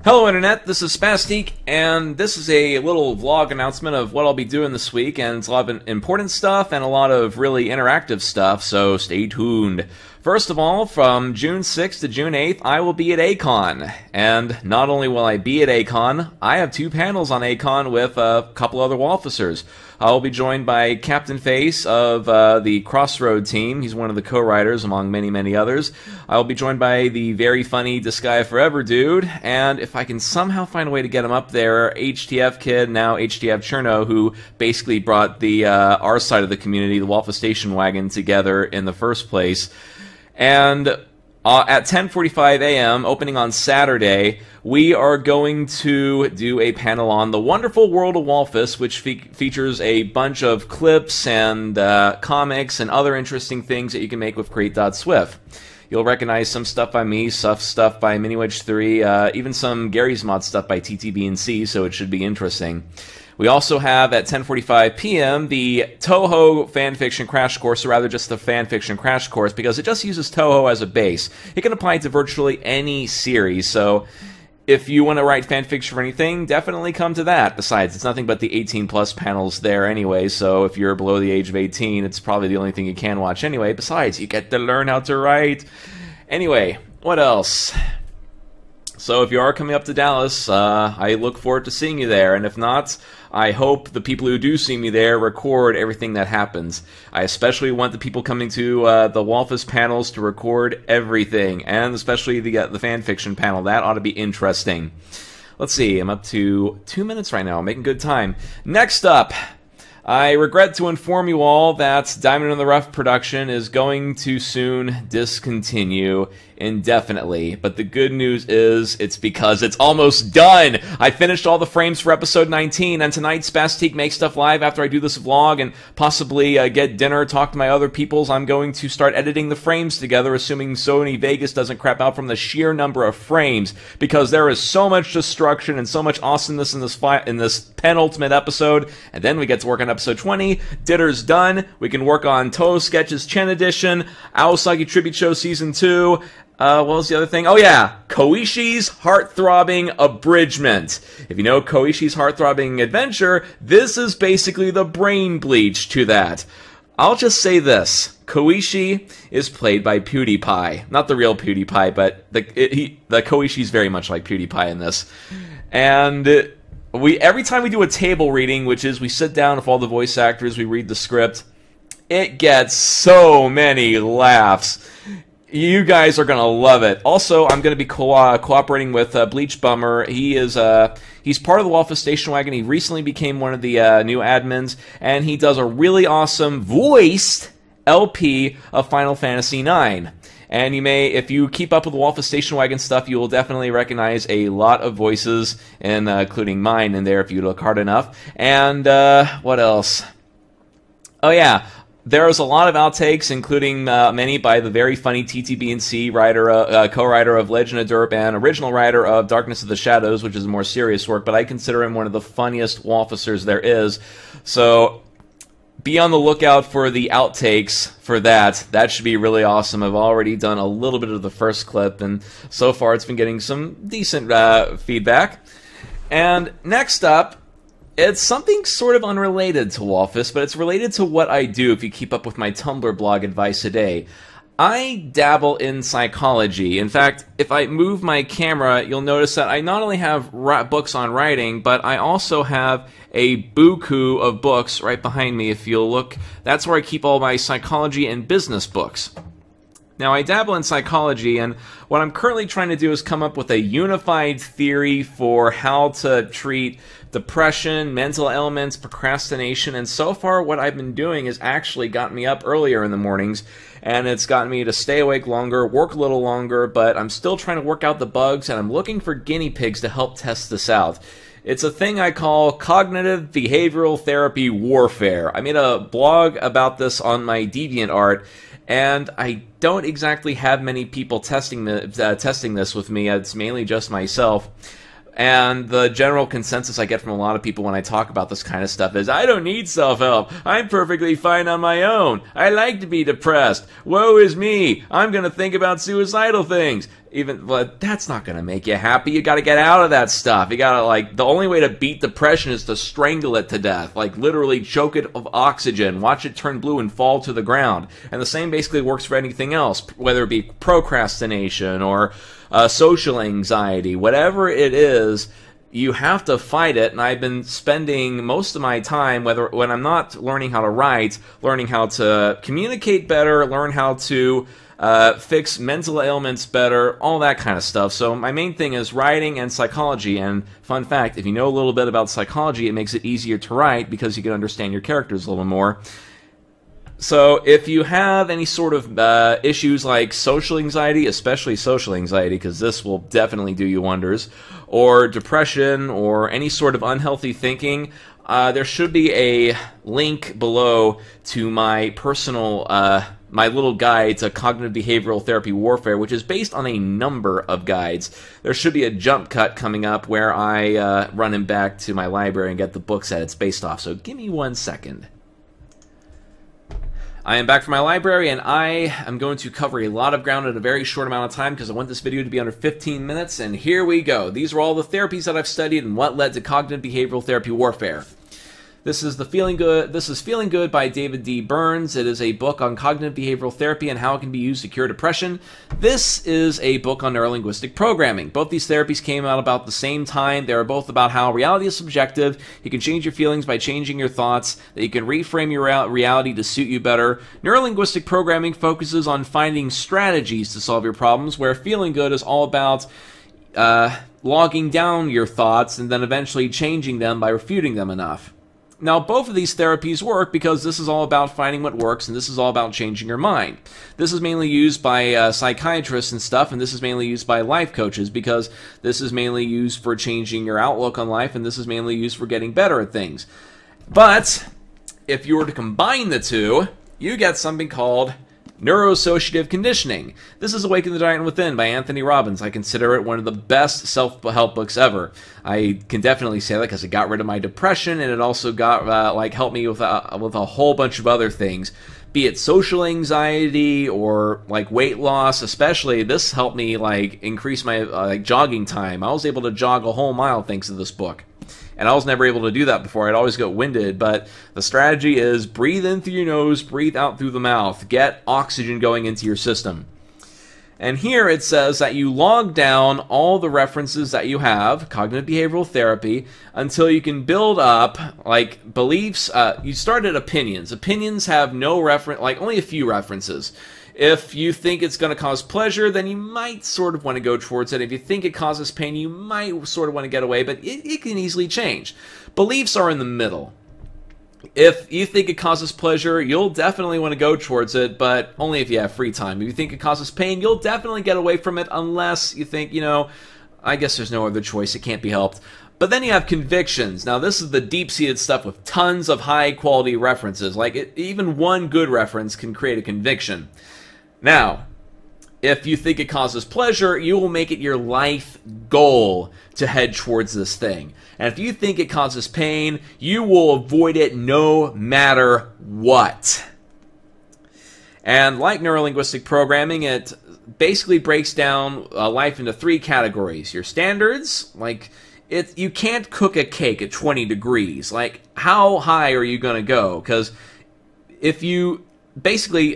Hello Internet, this is Spastique, and this is a little vlog announcement of what I'll be doing this week, and it's a lot of important stuff and a lot of really interactive stuff, so stay tuned. First of all, from June 6th to June 8th, I will be at A-Kon, and not only will I be at A-Kon, I have two panels on A-Kon with a couple other officers. I will be joined by Captain Face of the Crossroad team. He's one of the co-writers among many, many others. I will be joined by the very funny Disguise Forever dude, and if I can somehow find a way to get him up there, HTF Kid, now HTF Cherno, who basically brought the our side of the community, the Waffle Station Wagon, together in the first place. And at 10:45 a.m., opening on Saturday, we are going to do a panel on The Wonderful World of Walfus, which features a bunch of clips and comics and other interesting things that you can make with Create.Swift. You'll recognize some stuff by me, some stuff by MiniWedge3, even some Gary's Mod stuff by TTB&C, so it should be interesting. We also have at 10:45 p.m. the Toho fanfiction crash course, or rather just the fanfiction crash course, because it just uses Toho as a base. It can apply to virtually any series, so if you want to write fanfiction for anything, definitely come to that. Besides, it's nothing but the 18+ panels there anyway, so if you're below the age of 18, it's probably the only thing you can watch anyway. Besides, you get to learn how to write. Anyway, what else? So if you are coming up to Dallas, I look forward to seeing you there, and if not, I hope the people who do see me there record everything that happens. I especially want the people coming to the Walfus panels to record everything, and especially the fanfiction panel. That ought to be interesting. Let's see, I'm up to 2 minutes right now. I'm making good time. Next up, I regret to inform you all that Diamond in the Rough production is going to soon discontinue indefinitely, but the good news is it's because it's almost done. I finished all the frames for episode 19, and tonight Spastique Makes Stuff Live, after I do this vlog and possibly get dinner, talk to my other peoples, I'm going to start editing the frames together, assuming Sony Vegas doesn't crap out from the sheer number of frames, because there is so much destruction and so much awesomeness in this penultimate episode, and then we get to work on episode 20. DitR's done. We can work on Toho Sketches Chen Edition, Aosagi Tribute Show Season 2, what was the other thing? Oh yeah, Koishi's Heart-Throbbing Abridgment. If you know Koishi's Heart-Throbbing Adventure, this is basically the brain bleach to that. I'll just say this. Koishi is played by PewDiePie. Not the real PewDiePie, but the Koishi's very much like PewDiePie in this. And every time we do a table reading, which is we sit down with all the voice actors, we read the script, it gets so many laughs. You guys are gonna love it. Also, I'm gonna be cooperating with Bleach Bummer. He's part of the Waffle Station Wagon. He recently became one of the new admins, and he does a really awesome voiced LP of Final Fantasy IX. And you may, if you keep up with the Waffle Station Wagon stuff, you will definitely recognize a lot of voices, and including mine in there if you look hard enough. And what else? Oh yeah. There's a lot of outtakes, including many by the very funny TTB&C writer, co-writer of Legend of Derp and original writer of Darkness of the Shadows, which is more serious work, but I consider him one of the funniest Wafflers there is. So be on the lookout for the outtakes for that. That should be really awesome. I've already done a little bit of the first clip, and so far it's been getting some decent feedback. And next up, it's something sort of unrelated to Walfus, but it's related to what I do if you keep up with my Tumblr blog Advice a Day. I dabble in psychology. In fact, if I move my camera, you'll notice that I not only have books on writing, but I also have a buku of books right behind me. If you'll look, that's where I keep all my psychology and business books. Now, I dabble in psychology, and what I'm currently trying to do is come up with a unified theory for how to treat depression, mental ailments, procrastination, and so far what I've been doing has actually gotten me up earlier in the mornings, and it's gotten me to stay awake longer, work a little longer, but I'm still trying to work out the bugs, and I'm looking for guinea pigs to help test this out. It's a thing I call cognitive behavioral therapy warfare. I made a blog about this on my DeviantArt, and I don't exactly have many people testing this with me. It's mainly just myself. And the general consensus I get from a lot of people when I talk about this kind of stuff is, I don't need self-help. I'm perfectly fine on my own. I like to be depressed. Woe is me. I'm going to think about suicidal things. But that's not going to make you happy. You got to get out of that stuff. You got to, like, the only way to beat depression is to strangle it to death. Like, literally choke it of oxygen, watch it turn blue and fall to the ground. And the same basically works for anything else, whether it be procrastination or social anxiety, whatever it is. You have to fight it, and I've been spending most of my time, when I'm not learning how to write, learning how to communicate better, learn how to fix mental ailments better, all that kind of stuff. So my main thing is writing and psychology, and fun fact, if you know a little bit about psychology, it makes it easier to write because you can understand your characters a little more. So if you have any sort of issues like social anxiety, especially social anxiety, because this will definitely do you wonders, or depression, or any sort of unhealthy thinking, there should be a link below to my personal, my little guide to cognitive behavioral therapy warfare, which is based on a number of guides. There should be a jump cut coming up where I run him back to my library and get the books that it's based off. So give me 1 second. I am back from my library, and I am going to cover a lot of ground in a very short amount of time because I want this video to be under 15 minutes, and here we go. These are all the therapies that I've studied and what led to cognitive behavioral therapy warfare. This is Feeling Good by David D. Burns. It is a book on cognitive behavioral therapy and how it can be used to cure depression. This is a book on neurolinguistic programming. Both these therapies came out about the same time. They are both about how reality is subjective. You can change your feelings by changing your thoughts, that you can reframe your reality to suit you better. Neurolinguistic programming focuses on finding strategies to solve your problems, where Feeling Good is all about logging down your thoughts and then eventually changing them by refuting them enough. Now, both of these therapies work because this is all about finding what works, and this is all about changing your mind. This is mainly used by psychiatrists and stuff, and this is mainly used by life coaches because this is mainly used for changing your outlook on life, and this is mainly used for getting better at things. But if you were to combine the two, you get something called Neuroassociative Conditioning. This is Awaken the Giant Within by Anthony Robbins. I consider it one of the best self-help books ever. I can definitely say that because it got rid of my depression, and it also got helped me with a whole bunch of other things, be it social anxiety or like weight loss. Especially this helped me like increase my jogging time. I was able to jog a whole mile thanks to this book. And I was never able to do that before. I'd always get winded, but the strategy is breathe in through your nose, breathe out through the mouth. Get oxygen going into your system. And here it says that you log down all the references that you have, cognitive behavioral therapy, until you can build up, like, beliefs. You start at opinions. Opinions have no reference, like, only a few references. If you think it's going to cause pleasure, then you might sort of want to go towards it. If you think it causes pain, you might sort of want to get away, but it can easily change. Beliefs are in the middle. If you think it causes pleasure, you'll definitely want to go towards it, but only if you have free time. If you think it causes pain, you'll definitely get away from it unless you think, you know, I guess there's no other choice, it can't be helped. But then you have convictions. Now, this is the deep-seated stuff with tons of high-quality references. Like, even one good reference can create a conviction. Now, if you think it causes pleasure, you will make it your life goal to head towards this thing. And if you think it causes pain, you will avoid it no matter what. And like neurolinguistic programming, it basically breaks down life into 3 categories. Your standards, like, you can't cook a cake at 20 degrees. Like, how high are you going to go? Because if you... Basically,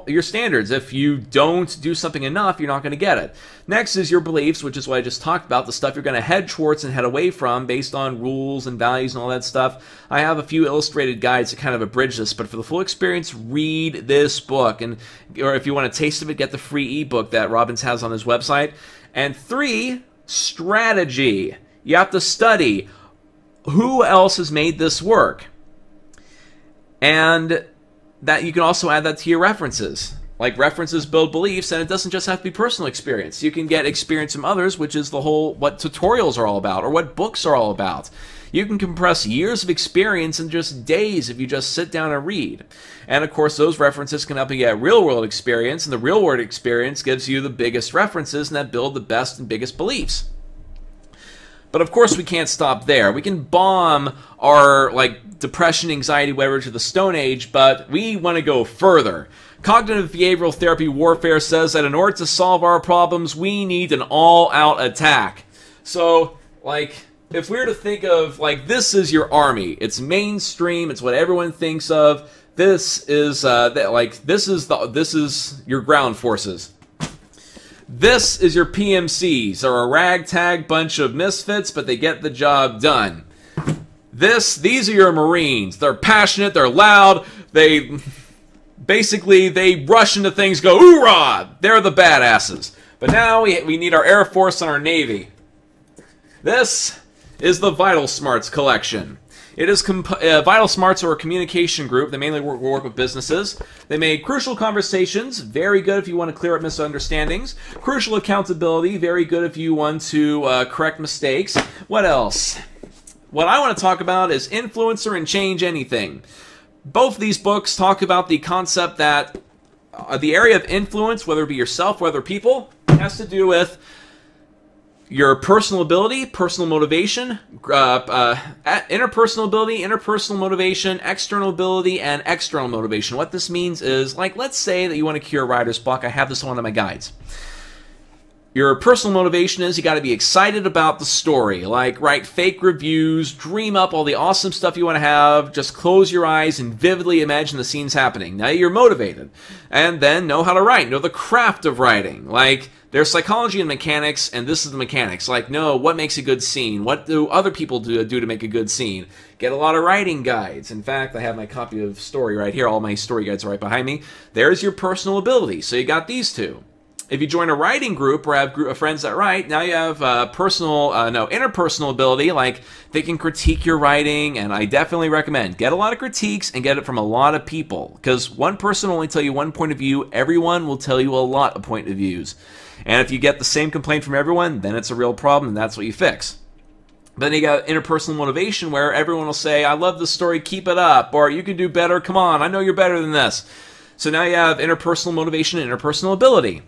your standards. If you don't do something enough, you're not going to get it. Next is your beliefs, which is what I just talked about, the stuff you're going to head towards and head away from based on rules and values and all that stuff. I have a few illustrated guides to kind of abridge this, but for the full experience, read this book. Or if you want a taste of it, get the free ebook that Robbins has on his website. And 3, strategy. You have to study who else has made this work. And that you can also add that to your references. Like, references build beliefs, and it doesn't just have to be personal experience. You can get experience from others, which is what tutorials are all about, or what books are all about. You can compress years of experience in just days if you just sit down and read. And of course, those references can help you get real-world experience, and the real-world experience gives you the biggest references, and that build the best and biggest beliefs. But of course, we can't stop there. We can bomb our, like, depression, anxiety, whatever, to the Stone Age, but we want to go further. Cognitive behavioral therapy warfare says that in order to solve our problems, we need an all-out attack. So, like, if we were to think of, like, this is your army. It's mainstream. It's what everyone thinks of. This is, this is your ground forces. This is your PMCs. They're a ragtag bunch of misfits, but they get the job done. These are your Marines. They're passionate. They're loud. They rush into things, go, hoorah! They're the badasses. But now we need our Air Force and our Navy. This is the Vital Smarts collection. It is Vital Smarts are a communication group. They mainly work with businesses. They make Crucial Conversations, very good if you want to clear up misunderstandings. Crucial Accountability, very good if you want to correct mistakes. What else? What I want to talk about is Influencer and Change Anything. Both of these books talk about the concept that the area of influence, whether it be yourself, whether people, has to do with your personal ability, personal motivation, interpersonal ability, interpersonal motivation, external ability, and external motivation. What this means is, like, let's say that you want to cure writer's block. I have this on one of my guides. Your personal motivation is you got to be excited about the story. Like, write fake reviews, dream up all the awesome stuff you want to have, just close your eyes and vividly imagine the scenes happening. Now you're motivated. And then know how to write. Know the craft of writing. Like, there's psychology and mechanics, and this is the mechanics. Like, know what makes a good scene. What do other people do to make a good scene? Get a lot of writing guides. In fact, I have my copy of Story right here. All my story guides are right behind me. There's your personal ability. So you got these two. If you join a writing group or have a group of friends that write, now you have interpersonal ability, like they can critique your writing, and I definitely recommend get a lot of critiques and get it from a lot of people, because one person will only tell you one point of view, everyone will tell you a lot of point of views. And if you get the same complaint from everyone, then it's a real problem, and that's what you fix. But then you got interpersonal motivation, where everyone will say, I love this story, keep it up, or you can do better, come on, I know you're better than this. So now you have interpersonal motivation and interpersonal ability.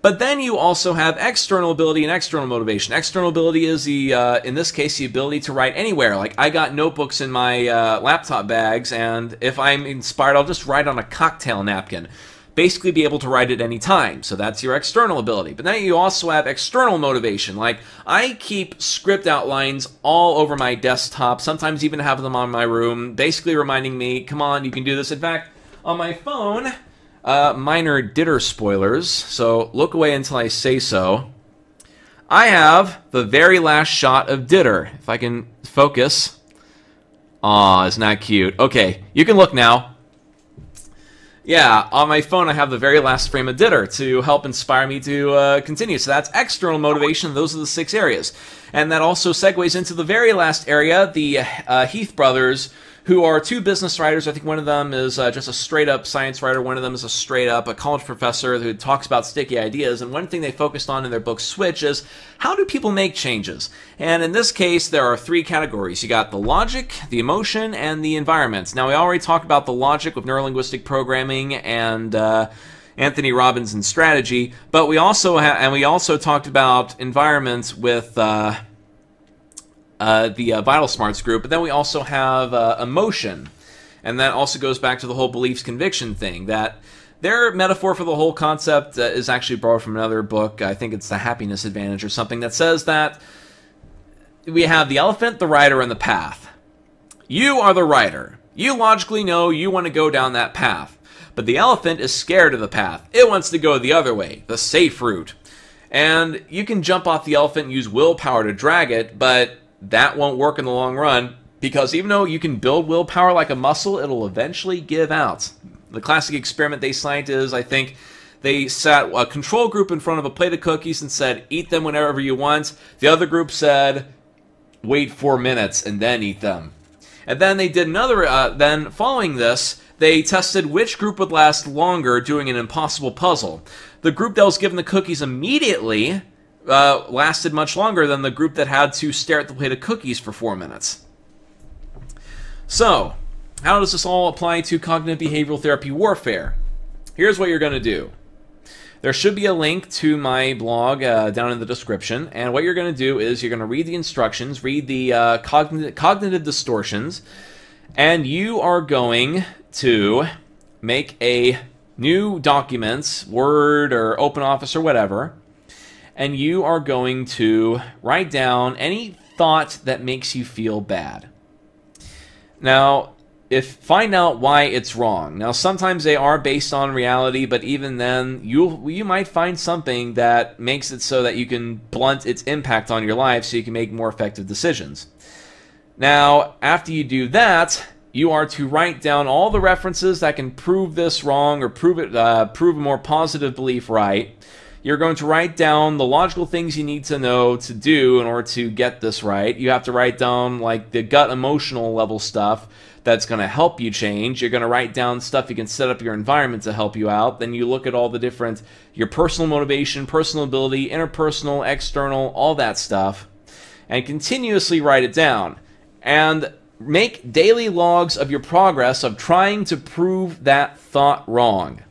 But then you also have external ability and external motivation. External ability is the, in this case, the ability to write anywhere. Like, I got notebooks in my laptop bags, and if I'm inspired, I'll just write on a cocktail napkin. Basically be able to write at any time. So that's your external ability. But then you also have external motivation. Like, I keep script outlines all over my desktop, sometimes even have them on my room, basically reminding me, come on, you can do this. In fact, on my phone, minor DitR spoilers, so look away until I say so. I have the very last shot of DitR. If I can focus. Aw, isn't that cute? Okay, you can look now. Yeah, on my phone I have the very last frame of DitR to help inspire me to continue. So that's external motivation. Those are the 6 areas. And that also segues into the very last area, the Heath brothers, who are 2 business writers. I think one of them is just a straight-up science writer. One of them is a straight-up college professor who talks about sticky ideas. And one thing they focused on in their book Switch is, how do people make changes? And in this case, there are 3 categories. You got the logic, the emotion, and the environment. Now, we already talked about the logic with neurolinguistic programming and Anthony Robbins and strategy, but we also talked about environment with the Vital Smarts group, but then we also have emotion, and that also goes back to the whole beliefs conviction thing. That their metaphor for the whole concept is actually borrowed from another book. I think it's The Happiness Advantage or something, that says that we have the elephant, the rider, and the path. You are the rider. You logically know you want to go down that path, but the elephant is scared of the path. It wants to go the other way, the safe route. And you can jump off the elephant and use willpower to drag it, but that won't work in the long run, because even though you can build willpower like a muscle, it'll eventually give out. The classic experiment they cite is, I think, they sat a control group in front of a plate of cookies and said, eat them whenever you want. The other group said, wait 4 minutes and then eat them. And then they did another, then following this, they tested which group would last longer doing an impossible puzzle. The group that was given the cookies immediately lasted much longer than the group that had to stare at the plate of cookies for 4 minutes. So, how does this all apply to cognitive behavioral therapy warfare? Here's what you're going to do. There should be a link to my blog down in the description, and what you're going to do is you're going to read the instructions, read the cognitive distortions, and you are going to make a new documents, Word or OpenOffice or whatever, and you are going to write down any thought that makes you feel bad. Now, find out why it's wrong. Now, sometimes they are based on reality, but even then, you might find something that makes it so that you can blunt its impact on your life so you can make more effective decisions. Now, after you do that, you are to write down all the references that can prove this wrong or prove a more positive belief right. You're going to write down the logical things you need to know to do in order to get this right. You have to write down like the gut emotional level stuff that's going to help you change. You're going to write down stuff you can set up your environment to help you out. Then you look at all the different, your personal motivation, personal ability, interpersonal, external, all that stuff, and continuously write it down. And make daily logs of your progress of trying to prove that thought wrong.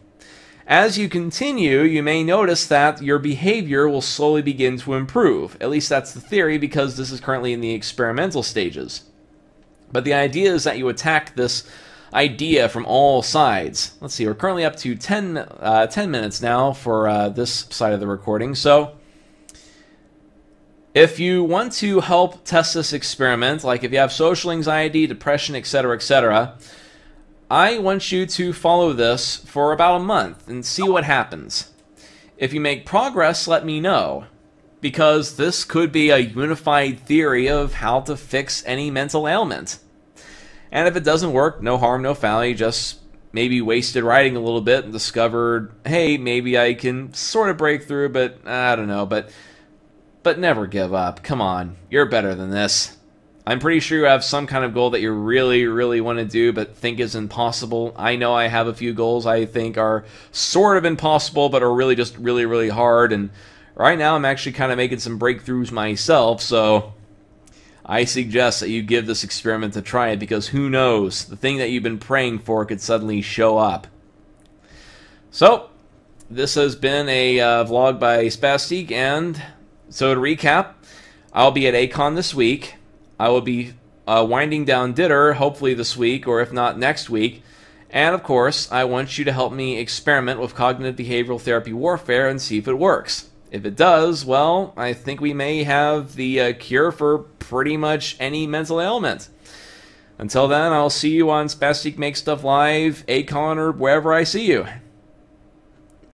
As you continue, you may notice that your behavior will slowly begin to improve. At least that's the theory, because this is currently in the experimental stages. But the idea is that you attack this idea from all sides. Let's see, we're currently up to 10 minutes now for this side of the recording. So if you want to help test this experiment, like if you have social anxiety, depression, etc., etc., I want you to follow this for about a month and see what happens. If you make progress, let me know, because this could be a unified theory of how to fix any mental ailment. And if it doesn't work, no harm, no foul. You just maybe wasted writing a little bit and discovered, hey, maybe I can sort of break through, but I don't know. But never give up. Come on, you're better than this. I'm pretty sure you have some kind of goal that you really, really want to do but think is impossible. I know I have a few goals I think are sort of impossible but are really just really, really hard. And right now I'm actually kind of making some breakthroughs myself, so I suggest that you give this experiment a try, because who knows, the thing that you've been praying for could suddenly show up. So, this has been a vlog by Spastic, and so to recap, I'll be at A-Kon this week. I will be winding down DitR hopefully this week, or if not next week. And of course, I want you to help me experiment with cognitive behavioral therapy warfare and see if it works. If it does, well, I think we may have the cure for pretty much any mental ailment. Until then, I'll see you on Spastic Make Stuff Live, A-Kon, or wherever I see you.